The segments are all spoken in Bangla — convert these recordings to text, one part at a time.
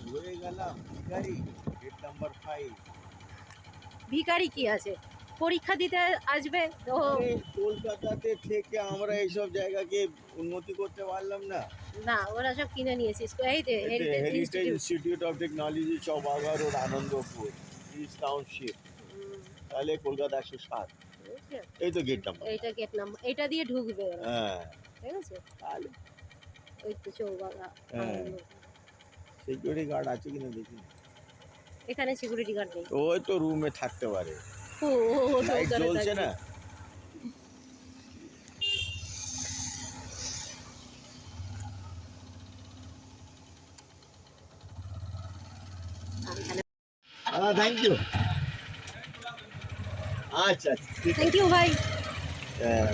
ঘুরে গেলাম ভিখারি গেট নাম্বার 5। ভিখারি কি আছে, পরীক্ষা দিতে আসবে তো। কলকাতাতে থেকে আমরা এইসব জায়গাকে উন্নতি করতে পারলাম না। না, ওরা সব কিনে নিয়েছিস। এই যে heritage heritage institute. Institute of technology, Chowbaga road, Anandapur, east township. তাহলে কলকাতা 107। এই তো গেট নাম্বার। এইটা গেট নাম্বার, এটা দিয়ে ঢুকবে ওরা। হ্যাঁ, ঠিক আছে, তাহলে ওই তো চৌবাগা। হ্যাঁ, সিকিউরিটি গার্ড আছে কিনা দেখি। এখানে সিকিউরিটি গার্ড নেই। ওই তো রুমে থাকতে পারে। ও লাইট জ্বলছে না। Thank you. আচ্ছা, থ্যাংক ইউ ভাই। হ্যাঁ,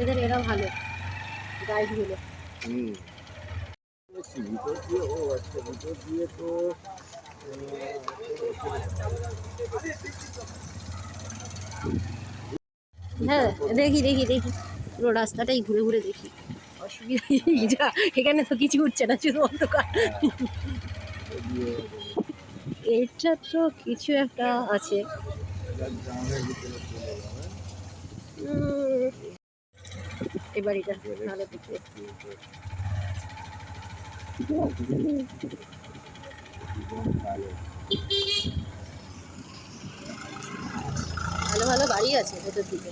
এদের এরা ভালো গাইডগুলো। ভিতর দিয়ে, ও আচ্ছা, ভিতর দিয়ে তো হ্যাঁ, দেখি দেখি দেখি, পুরো রাস্তাটাই ঘুরে ঘুরে দেখি। অসুবিধা এখানে তো কিছু উঠছে না, শুধু অন্ধকার। এটা তো কিছু একটা আছে। এবার এটা ভালো দেখতে। ভালো ভালো বাড়ি আছে ভেতর দিকে।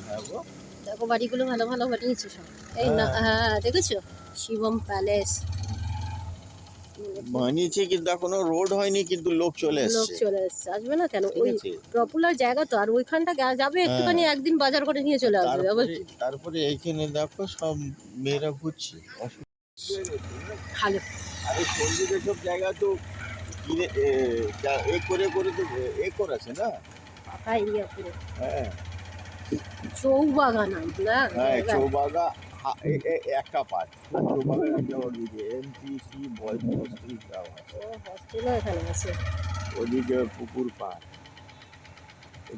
দেখো বাড়িগুলো ভালো ভালো বানিয়েছে সব। এই না, হ্যাঁ দেখেছো, শিবম প্যালেস বানিয়েছে, কিন্তু এখনো রোড হয়নি, কিন্তু লোক চলে এসছে। আসবে না কেন, ওই পপুলার জায়গা তো। আর ওইখানটা যাবে একটুখানি, একদিন বাজার করে নিয়ে চলে আসবে। তারপরে এইখানে দেখো সব মেয়েরা ঘুরছে। ভালো। আরে সঞ্জিত এসব জায়গা তো কিনে এ করে করে তো এ করেছে না। ফাঁকা এরিয়া পুরো। হ্যাঁ, চৌবাগা নাম না। হ্যাঁ, চৌবাঘা একটা পার্ট। চৌবাঘার একটা ওদিকে এমপিসি বয়েজ হোস্টেল দেওয়া আছে। হস্টেলও এখানে আছে। ওদিকে পুকুর পাড়।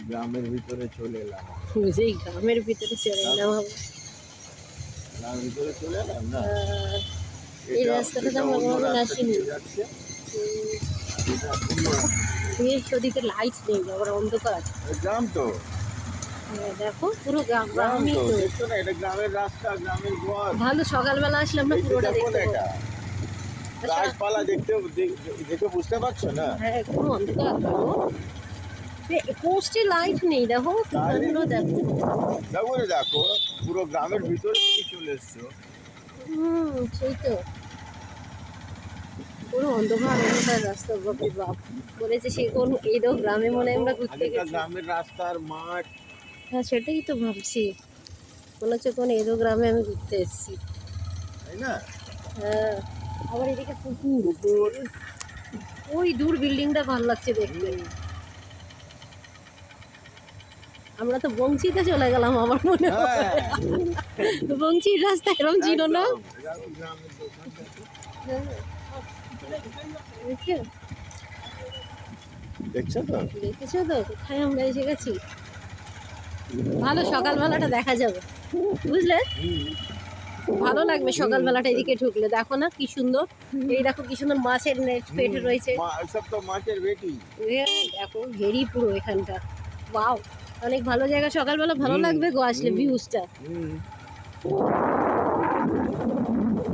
গ্রামের ভিতরে চলে এলাম। বুঝেই গ্রামের ভিতরে চলে এলাম। গ্রামের ভিতরে চলে এলাম না। এই রাস্তাটা তো আমরা আসিনি। ওদিকে লাইট নেই, আবার অন্ধকার। গ্রাম তো দেখো পুরো গ্রামই তো। দেখছো না, এটা গ্রামের রাস্তা, গ্রামের ঘর। ভালো সকালবেলা আসলাম না, পুরোটা দেখতে এটা গাছপালা দেখে বুঝতে পারছো না। হ্যাঁ, পুরো অন্ধকার। পোস্টে লাইট নেই, দেখো পুরো দেখো। দেখো পুরো গ্রামের ভিতরে চলে এসছো। সেই তো, পুরো অন্ধকার অন্ধকার রাস্তা। বাপ বলেছে সে কোন এদো গ্রামে মনে হয় আমরা ঘুরতে গেছি। গ্রামের রাস্তার মাঠ। হ্যাঁ, সেটাই তো ভাবছি, মনে হচ্ছে কোন এদো গ্রামে আমি ঘুরতে এসেছি, তাই না? হ্যাঁ, আবার এদিকে পুকুর। ওই দূর বিল্ডিংটা ভালো লাগছে দেখতে। আমরা তো বংশীতে চলে গেলাম, আমার মনে হয়। বংশীর রাস্তা এরকম ছিল না। দেখছো তো, কোথায় আমরা এসে গেছি। ভালো, সকালবেলাটা দেখা যাবে, বুঝলে, ভালো লাগবে সকালবেলাটা এদিকে ঢুকলে। দেখো না কি সুন্দর, এই দেখো কি সুন্দর মাছের নেট পেটে রয়েছে। সব তো মাছের বেটি। দেখো ঘেরি পুরো এখানটা। ওয়াও, অনেক ভালো জায়গা। সকালবেলা ভালো লাগবে গো আসলে, ভিউজটা।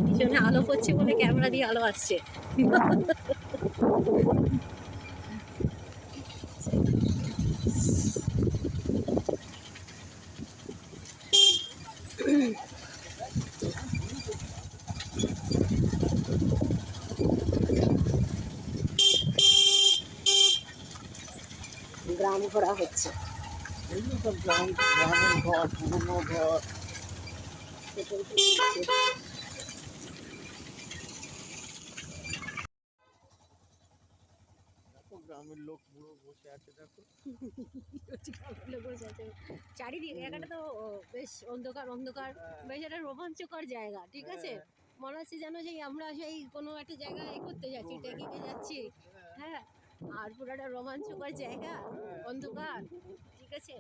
পিছনে আলো পড়ছে বলে ক্যামেরা দিয়ে আলো আসছে। গ্রাম ঘোরা হচ্ছে। সব গ্রামের ঘর, পুরনো ঘর। গ্রামের লোক পুরো বসে আছে, দেখো। চারিদিকে জায়গাটা তো বেশ অন্ধকার অন্ধকার, বেশ একটা রোমাঞ্চকর জায়গা। ঠিক আছে, মনে হচ্ছে যেন যে আমরা সেই কোনো একটা জায়গায় করতে যাচ্ছি, ট্রেকিংয়ে যাচ্ছি। হ্যাঁ, আর পুরো একটা রোমাঞ্চকর জায়গা, অন্ধকার। ঠিক আছে,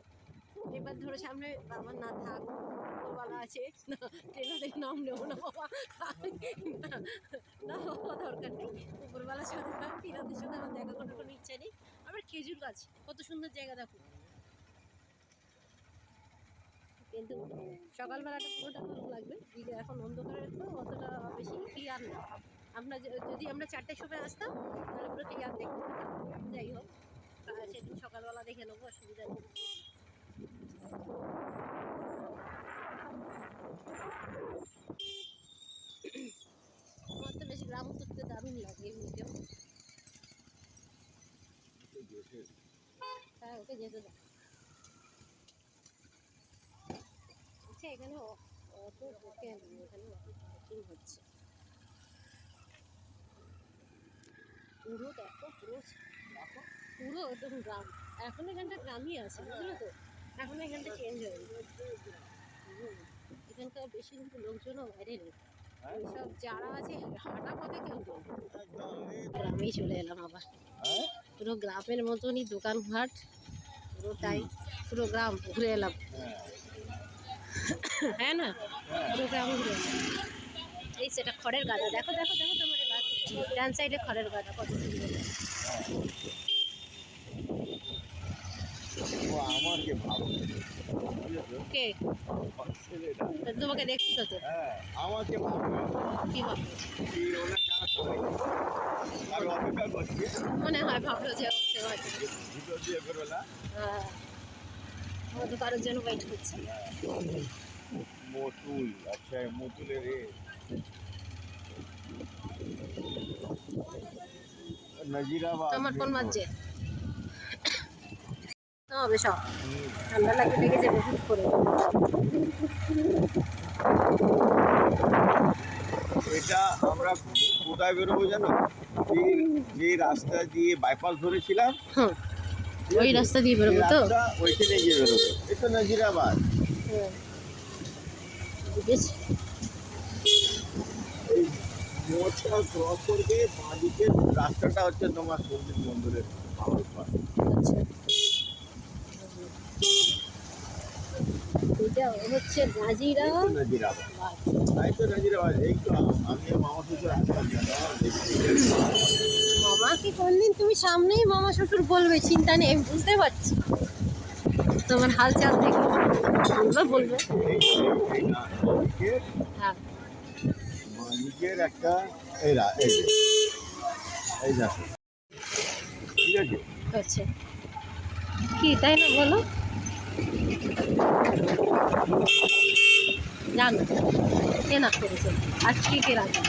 এবার ধরো সামনে বাবা না থাক, বলা আছে না, ট্রেনাদের নাম নেবো না বাবা, না না বাবা দরকার নেই, উপরবেলার সাথে থাক, ট্রেনাদের সাথে আমার দেখা করার কোনো ইচ্ছা নেই। আবার খেজুর গাছ, কত সুন্দর জায়গা দেখো। কিন্তু সকালবেলাটা পুরোটা ভালো লাগবে, দিকে এখন অন্ধকারের তো অতটা বেশি ক্লিয়ার না। আমরা যদি আমরা 4টার সময় আসতাম তাহলে পুরো ক্লিয়ার দেখতে পেতাম। যাই হোক, সেদিন সকালবেলা দেখে নেবো, অসুবিধা নেই। আমার তো বেশি গ্রাম করতে দারুণ লাগে এমনিতেও। হ্যাঁ, ওকে যেতে দাও। আচ্ছা, এখানে অটো ঢোকে না, এখানে অটো পার্কিং হচ্ছে। পুরো দেখো, পুরো একদম গ্রাম। এখন এখানটা গ্রামই আছে, বুঝলো তো, এখন এখানটা চেঞ্জ হয়নি। এখানকার বেশি কিন্তু লোকজনও বাইরে নেই, ওইসব যারা আছে হাঁটা পথে কেউ নেই। গ্রামেই চলে এলাম আবার, পুরো গ্রামের মতনই দোকানঘাট, পুরোটাই পুরো গ্রাম ঘুরে এলাম। হ্যাঁ না, পুরো গ্রাম ঘুরে এলাম। এই সেটা খড়ের গাদা, দেখো দেখো দেখো তোমার ডান সাইডে খড়ের গাদা, কত সুন্দর। আমাকে ভালো কে তোমাকে দেখছি তো, আমাকে কি ভাবলো, আমি অপেক্ষা করছি, মনে হয় ভাবলো যে ভিতর দিয়ে বেরোলা। হ্যাঁ, হয়তো কারোর জন্য ওয়েট করছে। মতুল, আচ্ছা মতুলের নাজিরাবাদ। আমার ফোন বাজছে, হবে সব ঠান্ডা লাগে, লেগে যাবে হুট করে। এটা আমরা কোথায় বেরোবো জানো, যে রাস্তা দিয়ে বাইপাস ধরেছিলাম ওই রাস্তা দিয়ে বেরোবো তো, ওইখানে গিয়ে বেরোবো। এটা নাজিরাবাদ। এই মোড়টা ক্রস করবে, বাঁদিকে রাস্তাটা হচ্ছে তোমার সন্দীপ মন্দিরের বাবার পাশ। আচ্ছা, এটা হচ্ছে নাজিরাবাদ। তাই তো নাজিরাবাদ। এই তো আমি মামা শ্বশুর আসলাম, মামাকে কোনদিন তুমি সামনেই মামা শ্বশুর বলবে, চিন্তা নেই, আমি বুঝতে পারছি তোমার হালচাল দেখে। বলবে হ্যাঁ, মালিকের একটা এই দেখো, ঠিক আছে। আচ্ছা, কি তাই না বলো, জানো কে না করেছে আর কে রাখে।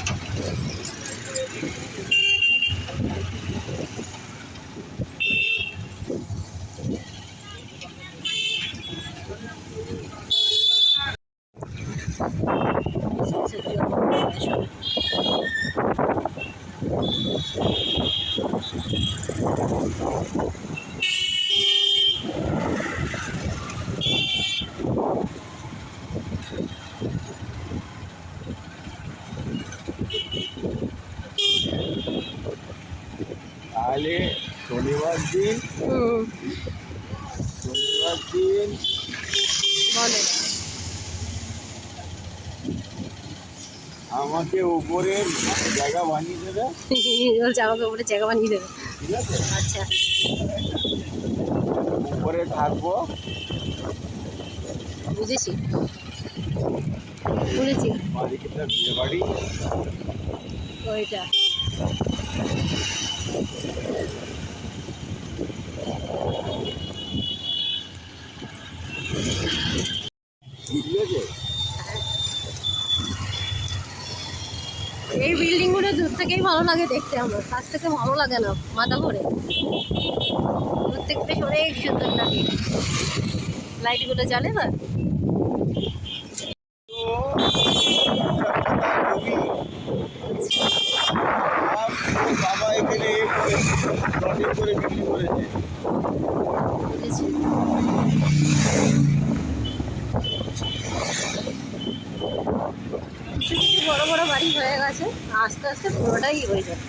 তাহলে শনিবার দিন বলে আমাকে উপরের জায়গা বানিয়ে দেবে, বলছে আমাকে উপরে জায়গা বানিয়ে দেবে, ঠিক আছে। আচ্ছা, উপরে থাকবো, বুঝেছি বুঝেছি, বাড়িটা বিয়ে বাড়ি, ওইটা ঠিক আছে। এই বিল্ডিং গুলো দূর থেকেই ভালো লাগে দেখতে, আমার কাছ থেকে ভালো লাগে না, মাথা ঘোরে। দূর থেকে বেশ অনেক সুন্দর লাগে, লাইটগুলো জ্বলে না। বাবা এখানে করে বিক্রি করেছে। বুঝেছি, কিছু কিছু বড় বড় বাড়ি হয়ে গেছে, আস্তে আস্তে পুরোটাই হয়ে যাবে।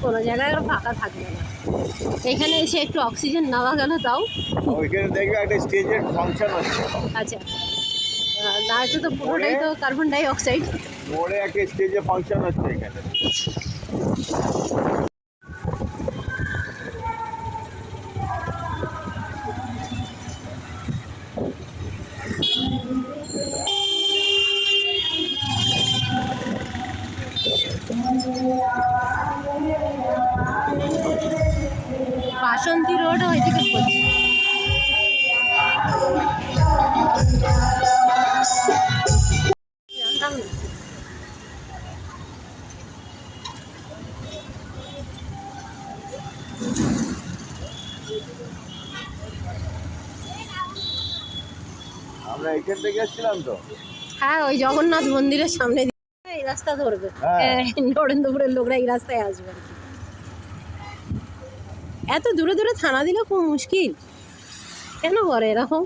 কোনো জায়গায় আর ফাঁকা থাকবে না। এখানে এসে একটু অক্সিজেন নেওয়া গেল তাও। ওইখানে দেখবে একটা স্টেজের ফাংশন হচ্ছে। আচ্ছা, না হচ্ছে তো পুরোটাই তো কার্বন ডাই অক্সাইড। মোড়ে একটা স্টেজে ফাংশন হচ্ছে এখানে। বাসন্তী রোড ওইদিকে পড়ছে। জানতাম না। আমরা এখান থেকে এসেছিলাম তো। হ্যাঁ, ওই জগন্নাথ মন্দিরের সামনে দিয়ে এই রাস্তা ধরবে। হ্যাঁ। নরেন্দ্রপুরের লোকরা এই রাস্তায় আসবে আর কি। এত দূরে দূরে থানা দিলে খুব মুশকিল, কেন করে এরকম?